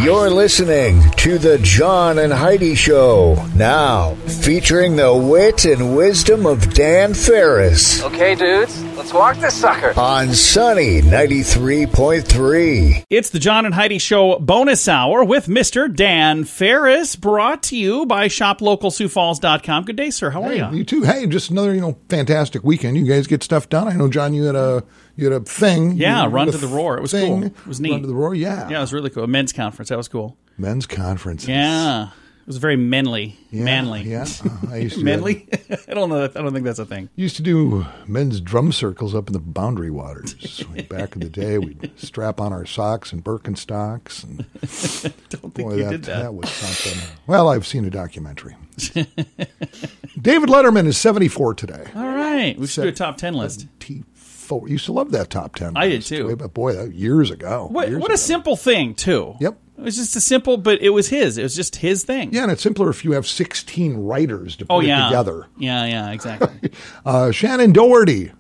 You're listening to the John and Heidi Show, now featuring the wit and wisdom of Dan Farris. Okay, dudes, let's walk this sucker. On Sunny 93.3. It's the John and Heidi Show bonus hour with Mr. Dan Farris, brought to you by shoplocalsiouxfalls.com. Good day, sir. How are you? You too. Hey, just another, fantastic weekend. You guys get stuff done. I know, John, you had a thing. Yeah, Run to the Roar. It was cool. It was neat. Run to the Roar, yeah. Yeah, it was really cool. A men's conference. That was cool. Men's conference. Yeah. It was very manly. Yeah, manly. Yeah. I used to manly? I don't know. I don't think that's a thing. Used to do men's drum circles up in the Boundary Waters. Back in the day, we'd strap on our socks and Birkenstocks. And don't think you did that. That was something. Well, I've seen a documentary. David Letterman is 74 today. All right. We should do a top 10 list. Used to love that top 10 I list. did too. But boy, years ago. What a simple thing, too. Yep. It was just a simple, but it was his. It was just his thing. Yeah, and it's simpler if you have 16 writers to put it together. Yeah, exactly. Shannon Doherty.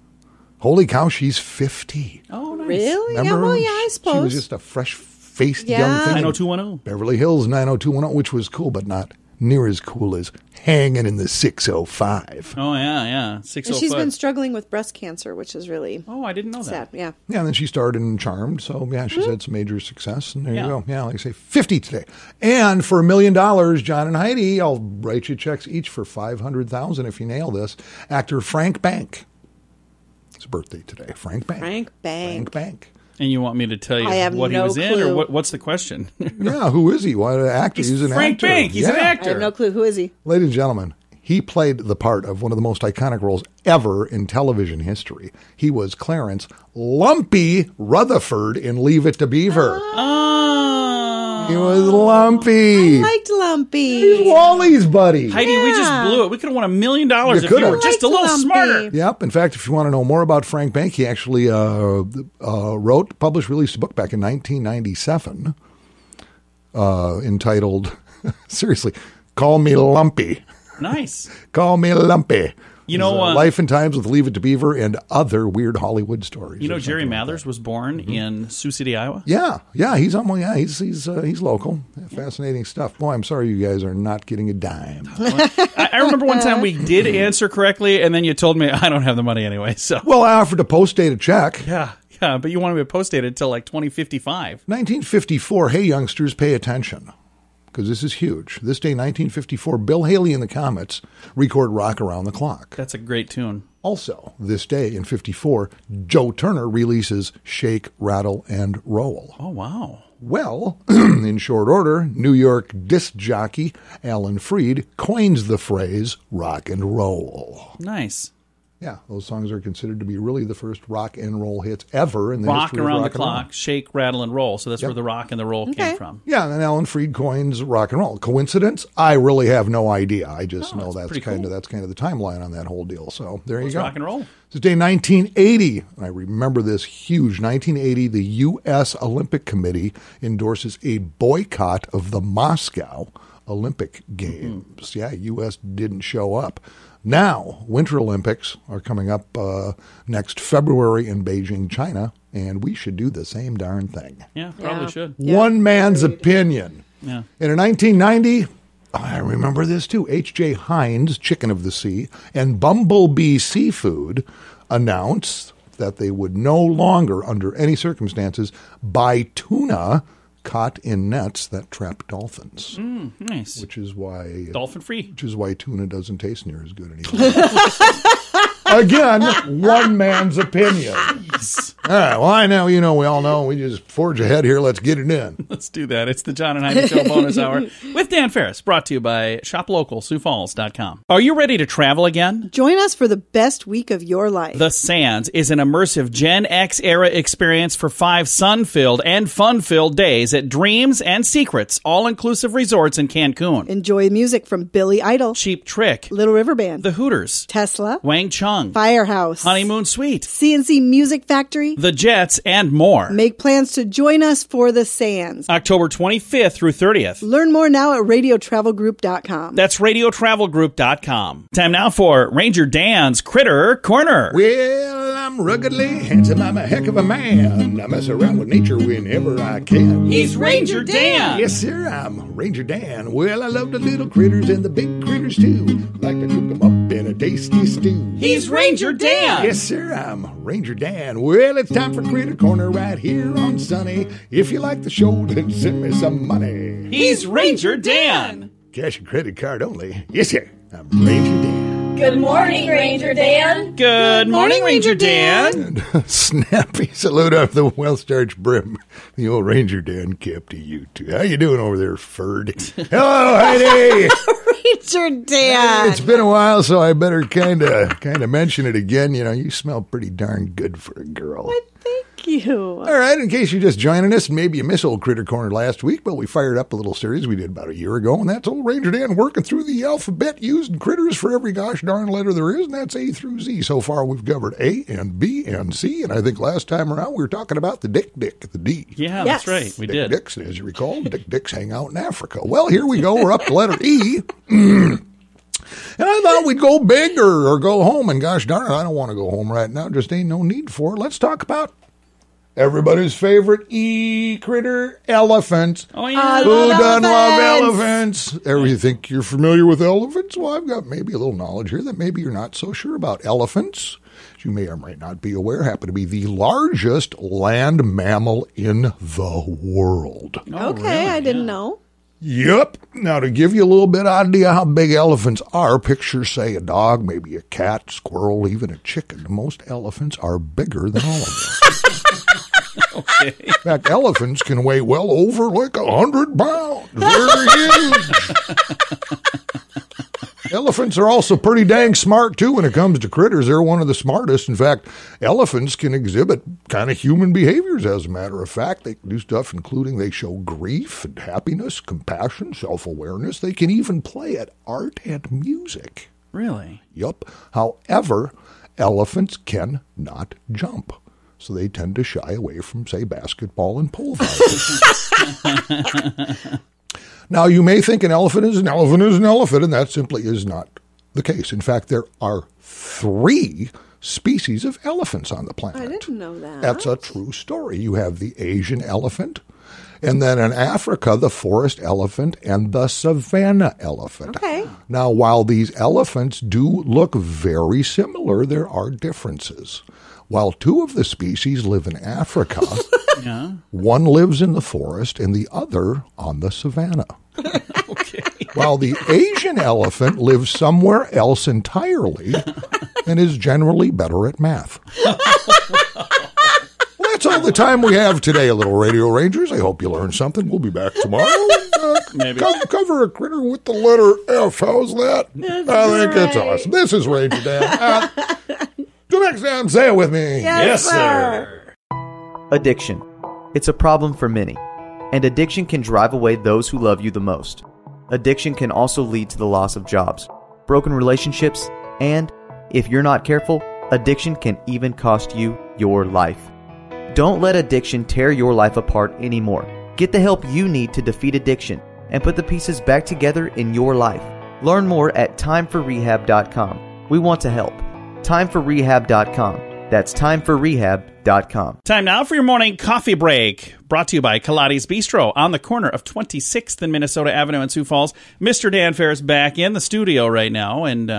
Holy cow, she's 50. Oh, nice. Really? Remember? Yeah, I suppose. She was just a fresh-faced young thing. 90210. Beverly Hills 90210, which was cool, but not near as cool as hanging in the 605. Oh, yeah. 605. And she's been struggling with breast cancer, which is really I didn't know sad. that. Yeah. Yeah, and then she starred in Charmed, so yeah, she's had some major success, and there you go. Yeah, like I say, 50 today. And for $1 million, John and Heidi, I'll write you checks each for $500,000 if you nail this. Actor Frank Bank. It's a birthday today. Frank Bank. Frank Bank. And you want me to tell you what he was in, or what's the question? Yeah, who is he? What actor? He's an Frank actor. Bank. He's an actor. I have no clue. Who is he? Ladies and gentlemen, he played the part of one of the most iconic roles ever in television history. He was Clarence Lumpy Rutherford in Leave It to Beaver. He was Lumpy. I liked Lumpy. He's Wally's buddy. Heidi, we just blew it. We could have won $1 million if you were just a little smarter. Yep. In fact, if you want to know more about Frank Bank, he actually released a book back in 1997 entitled, seriously, Call Me Lumpy. Nice. Call Me Lumpy. You know, Life and Times with Leave It to Beaver and other weird Hollywood stories. You know, Jerry Mathers was born in Sioux City, Iowa. Yeah, he's local. Fascinating stuff. Boy, I'm sorry you guys are not getting a dime. I remember one time we did answer correctly, and then you told me I don't have the money anyway. So well, I offered to post-date a check. Yeah, but you wanted me to post-date it until like 2055. 1954. Hey, youngsters, pay attention, because this is huge. This day, 1954, Bill Haley and the Comets record Rock Around the Clock. That's a great tune. Also, this day in 54, Joe Turner releases Shake, Rattle, and Roll. Oh, wow. Well, in short order, New York disc jockey Alan Freed coins the phrase rock and roll. Nice. Yeah, those songs are considered to be really the first rock and roll hits ever in the history of rock Around the and Clock, roll. Shake, Rattle, and Roll. So that's where the rock and the roll came from. Yeah, and then Alan Freed coins rock and roll. Coincidence? I really have no idea. I just know that's kind of the timeline on that whole deal. So there you go. Rock and roll. It's day 1980. I remember this huge. 1980, the U.S. Olympic Committee endorses a boycott of the Moscow Olympic Games. Yeah, U.S. didn't show up. Now, Winter Olympics are coming up next February in Beijing, China, and we should do the same darn thing. Yeah, probably should. One man's opinion. Yeah. And in 1990, I remember this too, H.J. Heinz, Chicken of the Sea, and Bumblebee Seafood announced that they would no longer, under any circumstances, buy tuna caught in nets that trap dolphins. Nice. Which is why dolphin free. Which is why tuna doesn't taste near as good anymore. Again, one man's opinion. Yes. All right, well, I know, we all know. We just forge ahead here. Let's get it in. Let's do that. It's the John and Heidi Show bonus hour with Dan Farris, brought to you by shoplocalsiouxfalls.com. Are you ready to travel again? Join us for the best week of your life. The Sands is an immersive Gen X era experience for 5 sun-filled and fun-filled days at Dreams and Secrets all-inclusive resorts in Cancun. Enjoy music from Billy Idol, Cheap Trick, Little River Band, The Hooters, Tesla, Wang Chung, Young, Firehouse, Honeymoon Suite, CNC Music Factory, The Jets, and more. Make plans to join us for the Sands. October 25th through 30th. Learn more now at radiotravelgroup.com. That's radiotravelgroup.com. Time now for Ranger Dan's Critter Corner. Well, I'm ruggedly handsome. I'm a heck of a man. I mess around with nature whenever I can. He's Ranger Dan. Yes, sir, I'm Ranger Dan. Well, I love the little critters and the big critters, too. Like to cook them up in a tasty stew. He's Ranger Dan. Yes, sir, I'm Ranger Dan. Well, it's time for Critter Corner right here on Sunny. If you like the show, then send me some money. He's Ranger Dan. Cash and credit card only. Yes, sir, I'm Ranger Dan. Good morning, Ranger Dan. Good morning, Ranger Dan. And snappy salute off the well-starched brim the old Ranger Dan kept to you, too. How you doing over there, Ferd? Hello, Heidi. Ranger Dan. It's been a while, so I better kind of mention it again. You know, you smell pretty darn good for a girl. What? Thank you. All right, in case you're just joining us, maybe you missed old Critter Corner last week, but we fired up a little series we did about a year ago, and that's old Ranger Dan working through the alphabet using critters for every gosh darn letter there is, and that's A through Z. So far, we've covered A and B and C, and I think last time around we were talking about the Dick, the D. Yeah, Yes. that's right. We did. Dicks, as you recall, Dicks hang out in Africa. Well, here we go. We're up to letter E. And I thought we'd go big or go home, and gosh darn it, I don't want to go home right now. Just ain't no need for it. Let's talk about everybody's favorite E critter, elephants. Oh, yeah. Who doesn't love elephants? Ever you think you're familiar with elephants? Well, I've got maybe a little knowledge here that maybe you're not so sure about. Elephants, as you may or may not be aware, happen to be the largest land mammal in the world. Oh, Okay, really? I didn't know. Yep. Now, to give you a little bit idea how big elephants are, picture, say, a dog, maybe a cat, squirrel, even a chicken. Most elephants are bigger than all of them. Okay. In fact, elephants can weigh well over like 100 pounds. They're huge. Elephants are also pretty dang smart, too, when it comes to critters. They're one of the smartest. In fact, elephants can exhibit kind of human behaviors, as a matter of fact. They can do stuff including they show grief and happiness, compassion, self-awareness. They can even play at art and music. Really? Yup. However, elephants cannot jump. So they tend to shy away from, say, basketball and pole vaulting. Now, you may think an elephant is an elephant is an elephant, and that simply is not the case. In fact, there are 3 species of elephants on the planet. I didn't know that. That's a true story. You have the Asian elephant, and then in Africa, the forest elephant and the savanna elephant. Okay. Now, while these elephants do look very similar, there are differences. While 2 of the species live in Africa, Yeah. one lives in the forest and the other on the savanna. Okay. While the Asian elephant lives somewhere else entirely and is generally better at math. Well, that's all the time we have today, little Radio Rangers. I hope you learned something. We'll be back tomorrow and Maybe. cover a critter with the letter F. How's that? I think it's awesome. This is Ranger Dan. Till next time, say it with me. Yes, sir. Addiction. It's a problem for many, and addiction can drive away those who love you the most. Addiction can also lead to the loss of jobs, broken relationships, and, if you're not careful, addiction can even cost you your life. Don't let addiction tear your life apart anymore. Get the help you need to defeat addiction and put the pieces back together in your life. Learn more at timeforrehab.com. We want to help. Timeforrehab.com. That's timeforrehab.com. Time now for your morning coffee break. Brought to you by Kaladi's Bistro on the corner of 26th and Minnesota Avenue in Sioux Falls. Mr. Dan Farris back in the studio right now. And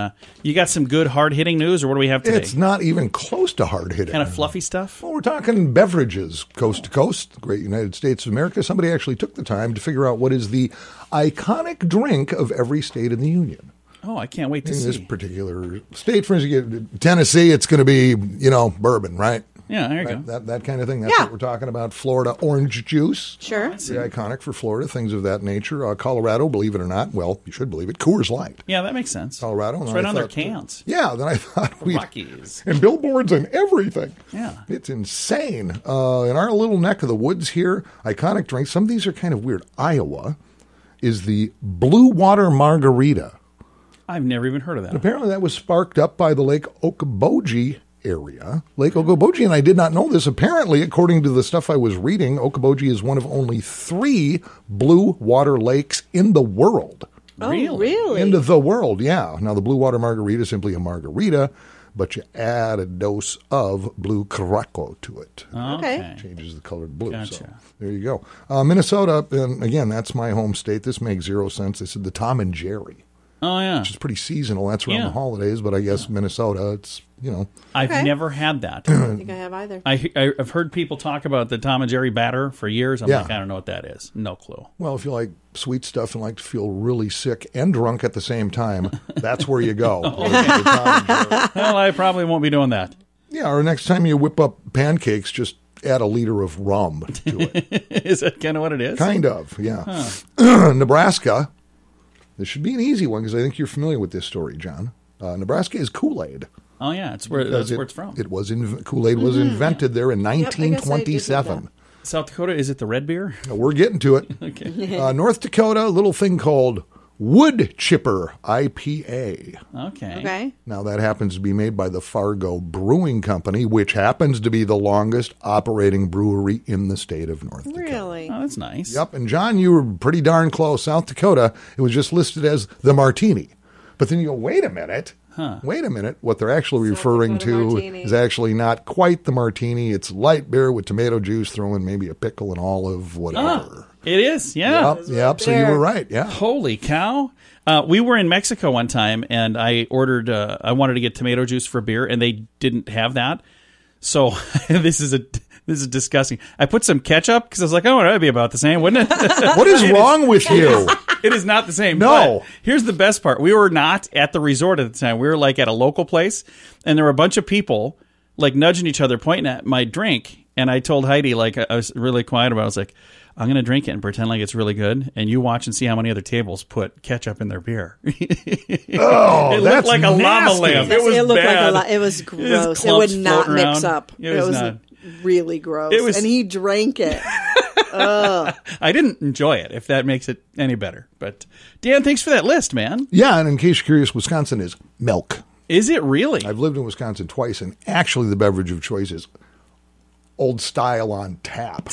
you got some good hard-hitting news, or what do we have today? It's not even close to hard-hitting. Kind of fluffy stuff? Well, we're talking beverages, coast to coast, the great United States of America. Somebody actually took the time to figure out what is the iconic drink of every state in the union. Oh, I can't wait to In see. this particular state, for instance, Tennessee, it's going to be, bourbon, right? Yeah, there you go. That kind of thing. That's Yeah. what we're talking about. Florida, orange juice. Sure. Very iconic for Florida, things of that nature. Colorado, believe it or not, well, you should believe it, Coors Light. Yeah, that makes sense. Colorado. It's and right I on their thought, cans. Yeah, then I thought we Rockies. and billboards and everything. Yeah. It's insane. In our little neck of the woods here, iconic drinks, some of these are kind of weird. Iowa is the Blue Water Margarita. I've never even heard of that. Apparently that was sparked up by the Lake Okoboji area. Lake Okoboji, and I did not know this. Apparently, according to the stuff I was reading, Okoboji is one of only 3 blue water lakes in the world. Oh, really? In the world, yeah. Now, the blue water margarita is simply a margarita, but you add a dose of blue caraco to it. Okay. Changes the color to blue. Gotcha. So there you go. Minnesota, and again, that's my home state. This makes 0 sense. They said the Tom and Jerry. Oh, yeah. Which is pretty seasonal. That's around the holidays, but I guess Minnesota, it's, I've never had that. I don't think I have either. I've heard people talk about the Tom and Jerry batter for years. I'm like, I don't know what that is. No clue. Well, if you like sweet stuff and like to feel really sick and drunk at the same time, that's where you go. Well, I probably won't be doing that. Yeah, or next time you whip up pancakes, just add a liter of rum to it. Is that kind of what it is? Kind of, yeah. Nebraska. This should be an easy one because I think you're familiar with this story, John. Nebraska is Kool-Aid. Oh, yeah. That's where it's from. It was Kool-Aid was invented there in 1927. South Dakota, is it the red beer? We're getting to it. Okay. North Dakota, a little thing called Wood Chipper IPA. Okay. Now, that happens to be made by the Fargo Brewing Company, which happens to be the longest operating brewery in the state of North Dakota. Really? Oh, that's nice. Yep. And, John, you were pretty darn close. South Dakota, it was just listed as the Martini. But then you go, wait a minute. Wait a minute. What they're actually referring to Martini. is actually not quite the Martini. It's light beer with tomato juice, throw in maybe a pickle, an olive, whatever. It is, yeah. Yep. So you were right, yeah. Holy cow. We were in Mexico one time, and I ordered, I wanted to get tomato juice for beer, and they didn't have that. So this is disgusting. I put some ketchup because I was like, oh, that'd be about the same, wouldn't it? What is wrong with you? It is not the same. No. But here's the best part. We were not at the resort at the time. We were like at a local place, and there were a bunch of people like nudging each other, pointing at my drink. And I told Heidi, like, I was really quiet about it. I was like, I'm going to drink it and pretend like it's really good, and you watch and see how many other tables put ketchup in their beer. Oh, it that's looked like a lava nasty. lamp. Yes, It was looked bad. like it was gross. It clumps would not floating mix around. up. It was not. Really gross. It was- and he drank it. I didn't enjoy it, if that makes it any better. But, Dan, thanks for that list, man. Yeah, and in case you're curious, Wisconsin is milk. Is it really? I've lived in Wisconsin twice, and actually the beverage of choice is old style on tap.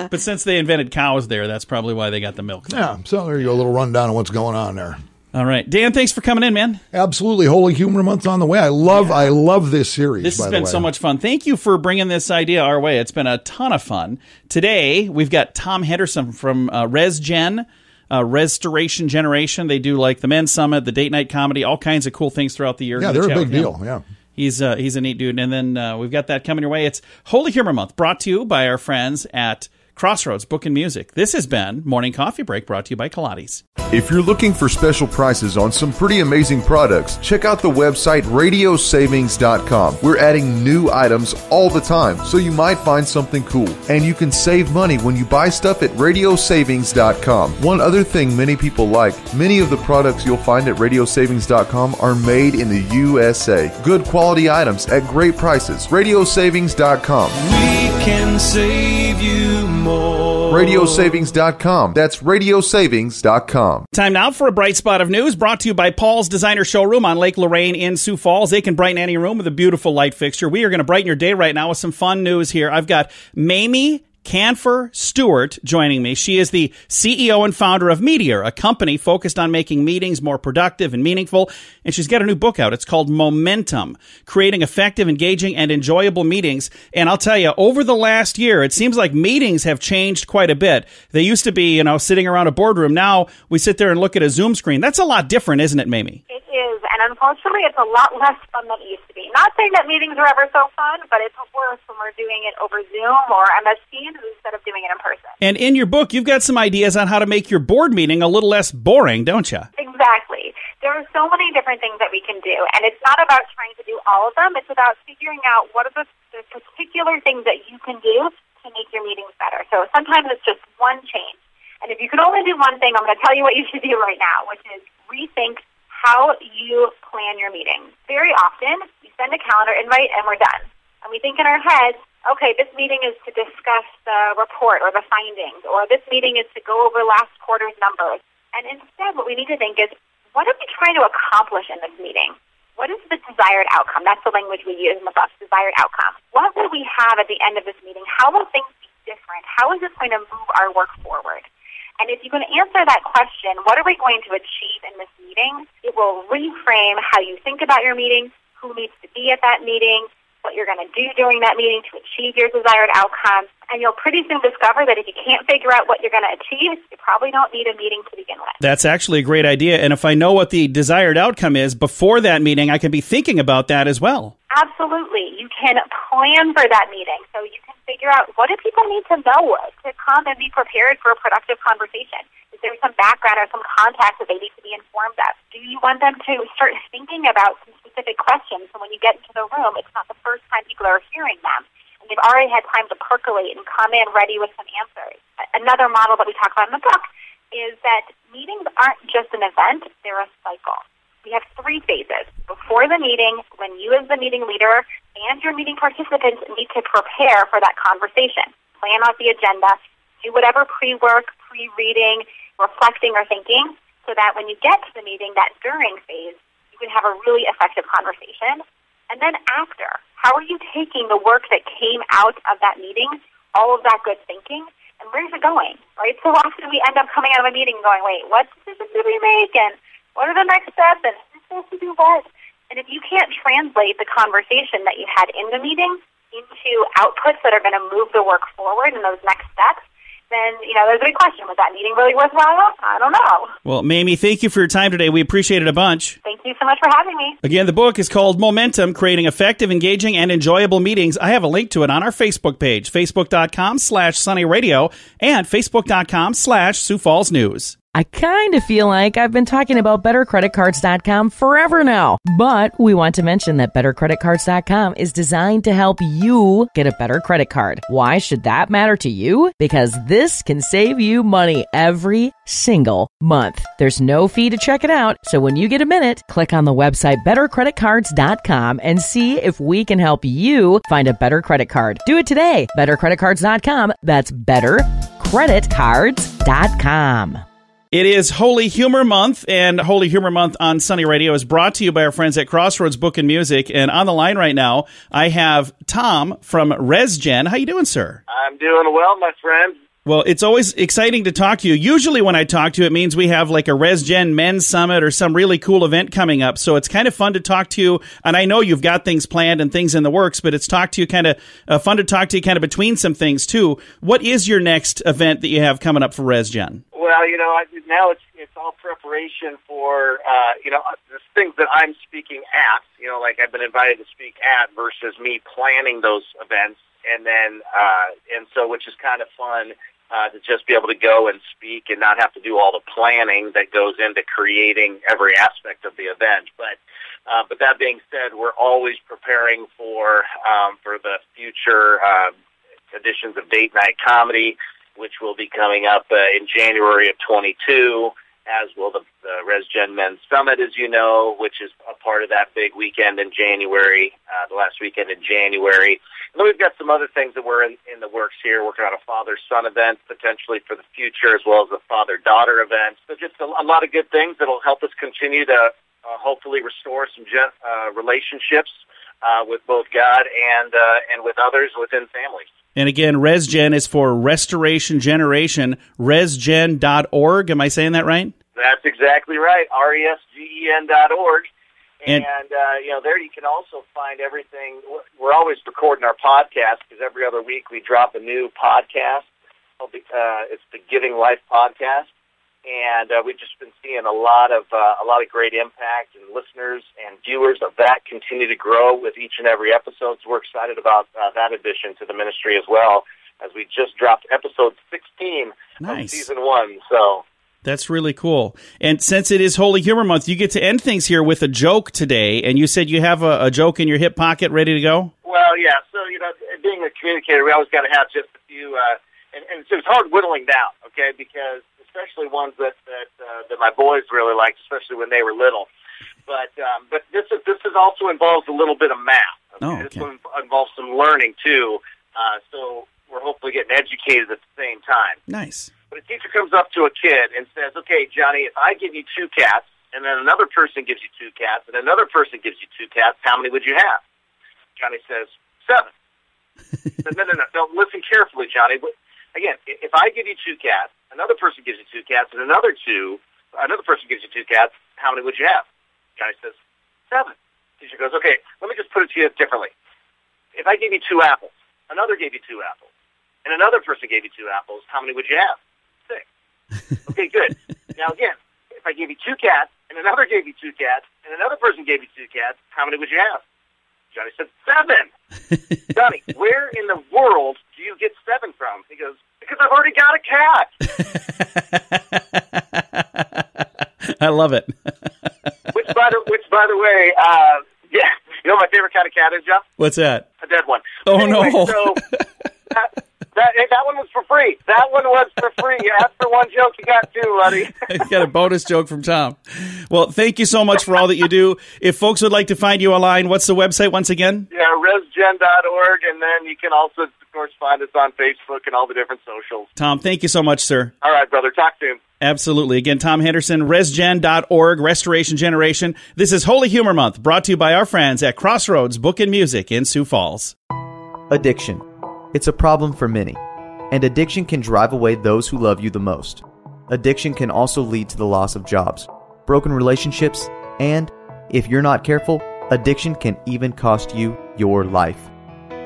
But since they invented cows there, that's probably why they got the milk. Yeah, so there you go, a little rundown of what's going on there. All right. Dan, thanks for coming in, man. Absolutely. Holy Humor Month on the way. I love this series, This by has the been way. so much fun. Thank you for bringing this idea our way. It's been a ton of fun. Today, we've got Tom Henderson from ResGen, Restoration Generation. They do like the Men's Summit, the date night comedy, all kinds of cool things throughout the year. Yeah, Gonna they're a chat big with him. deal, yeah. He's a neat dude. And then we've got that coming your way. It's Holy Humor Month, brought to you by our friends at Crossroads Book and Music. This has been Morning Coffee Break, brought to you by Pilates. If you're looking for special prices on some pretty amazing products, check out the website radiosavings.com. We're adding new items all the time, so you might find something cool. And you can save money when you buy stuff at radiosavings.com. One other thing many people like, many of the products you'll find at radiosavings.com are made in the USA. Good quality items at great prices. Radiosavings.com. We can save you more. Radiosavings.com. That's radiosavings.com. Time now for a bright spot of news, brought to you by Paul's Designer Showroom on Lake Lorraine in Sioux Falls. They can brighten any room with a beautiful light fixture. We are going to brighten your day right now with some fun news here. I've got Mamie Canfer Stewart joining me. She is the CEO and founder of Meteor, a company focused on making meetings more productive and meaningful. And she's got a new book out. It's called Momentum, Creating Effective, Engaging, and Enjoyable Meetings. And I'll tell you, over the last year, it seems like meetings have changed quite a bit. They used to be, sitting around a boardroom. Now we sit there and look at a Zoom screen. That's a lot different, isn't it, Mamie? It is, and unfortunately, it's a lot less fun than it used to be. Not saying that meetings are ever so fun, but it's worse when we're doing it over Zoom or MS Teams instead of doing it in person. And in your book, you've got some ideas on how to make your board meeting a little less boring, don't you? Exactly. There are so many different things that we can do, and it's not about trying to do all of them. It's about figuring out what are the particular things that you can do to make your meetings better. So sometimes it's just one change. And if you can only do one thing, I'm going to tell you what you should do right now, which is rethink how you plan your meetings. Very often, we send a calendar invite and we're done. And we think in our heads, okay, this meeting is to discuss the report or the findings, or this meeting is to go over last quarter's numbers. And instead, what we need to think is, what are we trying to accomplish in this meeting? What is the desired outcome? That's the language we use in the book, desired outcome. What will we have at the end of this meeting? How will things be different? How is this going to move our work forward? And if you can answer that question, what are we going to achieve in this meeting? It will reframe how you think about your meeting, who needs to be at that meeting, what you're going to do during that meeting to achieve your desired outcome. And you'll pretty soon discover that if you can't figure out what you're going to achieve, you probably don't need a meeting to begin with. That's actually a great idea. And if I know what the desired outcome is before that meeting, I can be thinking about that as well. Absolutely. You can plan for that meeting. So you can figure out, what do people need to know to come and be prepared for a productive conversation? Is there some background or some context that they need to be informed of? Do you want them to start thinking about some specific questions so when you get into the room, it's not the first time people are hearing them? And they've already had time to percolate and come in ready with some answers. Another model that we talk about in the book is that meetings aren't just an event, they're a cycle. We have 3 phases. Before the meeting, when you as the meeting leader and your meeting participants need to prepare for that conversation. Plan out the agenda, do whatever pre-work, pre-reading, reflecting or thinking, so that when you get to the meeting, that during phase, you can have a really effective conversation. And then after, how are you taking the work that came out of that meeting, all of that good thinking, and where's it going, right? So often we end up coming out of a meeting going, wait, what decisions did we make, and what are the next steps, and who's supposed to do what? And if you can't translate the conversation that you had in the meeting into outputs that are going to move the work forward in those next steps, then, there's a big question. Was that meeting really worthwhile? I don't know. Well, Mamie, thank you for your time today. We appreciate it a bunch. Thank you so much for having me. Again, the book is called Momentum, Creating Effective, Engaging, and Enjoyable Meetings. I have a link to it on our Facebook page, facebook.com/Sunny Radio and facebook.com/Sioux Falls News. I kind of feel like I've been talking about BetterCreditCards.com forever now. But we want to mention that BetterCreditCards.com is designed to help you get a better credit card. Why should that matter to you? Because this can save you money every single month. There's no fee to check it out. So when you get a minute, click on the website BetterCreditCards.com and see if we can help you find a better credit card. Do it today. BetterCreditCards.com. That's BetterCreditCards.com. It is Holy Humor Month, and Holy Humor Month on Sunny Radio is brought to you by our friends at Crossroads Book and Music. And on the line right now, I have Tom from ResGen. How you doing, sir? I'm doing well, my friend. Well, it's always exciting to talk to you. Usually when I talk to you, it means we have like a ResGen Men's Summit or some really cool event coming up. So it's kind of fun to talk to you. And I know you've got things planned and things in the works, but it's fun to talk to you kind of between some things too. What is your next event that you have coming up for ResGen? Well, now it's all preparation for, the things that I'm speaking at, like I've been invited to speak at versus me planning those events. And then, which is kind of fun to just be able to go and speak and not have to do all the planning that goes into creating every aspect of the event. But that being said, we're always preparing for the future editions of Date Night Comedy, which will be coming up in January of 22, as will the ResGen Men's Summit, as you know, which is a part of that big weekend in January, the last weekend in January. And then we've got some other things that we're in the works here, working on a father-son event potentially for the future, as well as a father-daughter event. So just a lot of good things that will help us continue to hopefully restore some relationships with both God and with others within families. And again, ResGen is for Restoration Generation, resgen.org. Am I saying that right? That's exactly right, resgen.org. And there you can also find everything. We're always recording our podcast because every other week we drop a new podcast. It's the Giving Life podcast. And we've just been seeing a lot of great impact, and listeners and viewers of that continue to grow with each and every episode. So we're excited about that addition to the ministry as well, as we just dropped episode 16 of season 1. So that's really cool. And since it is Holy Humor Month, you get to end things here with a joke today. And you said you have a joke in your hip pocket ready to go? Well, yeah. So, being a communicator, we always got to have just a few, and it's hard whittling down, okay, because especially ones that my boys really liked, especially when they were little. But this also involves a little bit of math. Okay? Oh, okay. This one involves some learning too. So we're hopefully getting educated at the same time. Nice. But a teacher comes up to a kid and says, "Okay, Johnny, if I give you 2 cats and then another person gives you 2 cats, and another person gives you 2 cats, how many would you have? Johnny says, 7. No, listen carefully, Johnny. Again, if I give you 2 cats, another person gives you 2 cats, and another person gives you 2 cats, how many would you have? Johnny says, 7. Teacher goes, okay, let me just put it to you differently. If I gave you 2 apples, another gave you 2 apples, and another person gave you 2 apples, how many would you have? 6. Okay, good. Now again, if I gave you 2 cats, and another gave you 2 cats, and another person gave you 2 cats, how many would you have? Johnny said, 7. Johnny, where in the world do you get 7 from? He goes, because I've already got a cat. I love it. Which, by the way, yeah, you know what my favorite kind of cat is, Jeff? What's that? A dead one. Oh, anyway, no. So that one was for free. That one was for free. You asked for one joke, you got 2, buddy. You got a bonus joke from Tom. Well, thank you so much for all that you do. If folks would like to find you online, what's the website once again? Yeah, resgen.org, and then you can also, of course, find us on Facebook and all the different socials. Tom, thank you so much, sir. All right, brother. Talk soon. Absolutely. Again, Tom Henderson, resgen.org, Restoration Generation. This is Holy Humor Month, brought to you by our friends at Crossroads Book and Music in Sioux Falls. Addiction. It's a problem for many, and addiction can drive away those who love you the most. Addiction can also lead to the loss of jobs, broken relationships, and, if you're not careful, addiction can even cost you your life.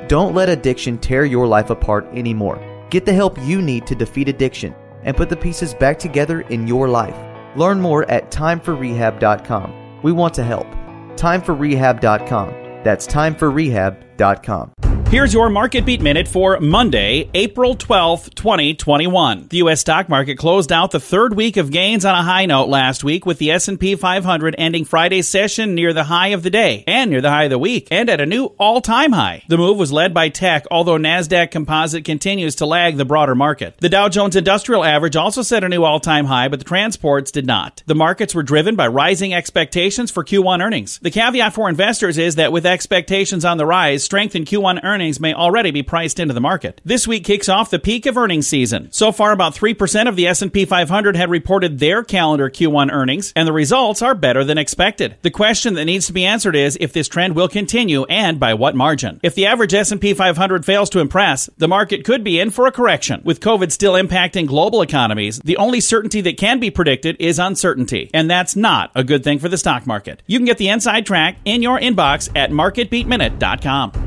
Don't let addiction tear your life apart anymore. Get the help you need to defeat addiction and put the pieces back together in your life. Learn more at timeforrehab.com. We want to help. Timeforrehab.com. That's timeforrehab.com. Here's your Market Beat Minute for Monday, April 12th, 2021. The U.S. stock market closed out the third week of gains on a high note last week, with the S&P 500 ending Friday's session near the high of the day and near the high of the week and at a new all-time high. The move was led by tech, although NASDAQ Composite continues to lag the broader market. The Dow Jones Industrial Average also set a new all-time high, but the transports did not. The markets were driven by rising expectations for Q1 earnings. The caveat for investors is that with expectations on the rise, strength in Q1 earnings may already be priced into the market. This week kicks off the peak of earnings season. So far, about 3% of the S&P 500 had reported their calendar Q1 earnings, and the results are better than expected. The question that needs to be answered is if this trend will continue and by what margin. If the average S&P 500 fails to impress, the market could be in for a correction. With COVID still impacting global economies, the only certainty that can be predicted is uncertainty, and that's not a good thing for the stock market. You can get the inside track in your inbox at marketbeatminute.com.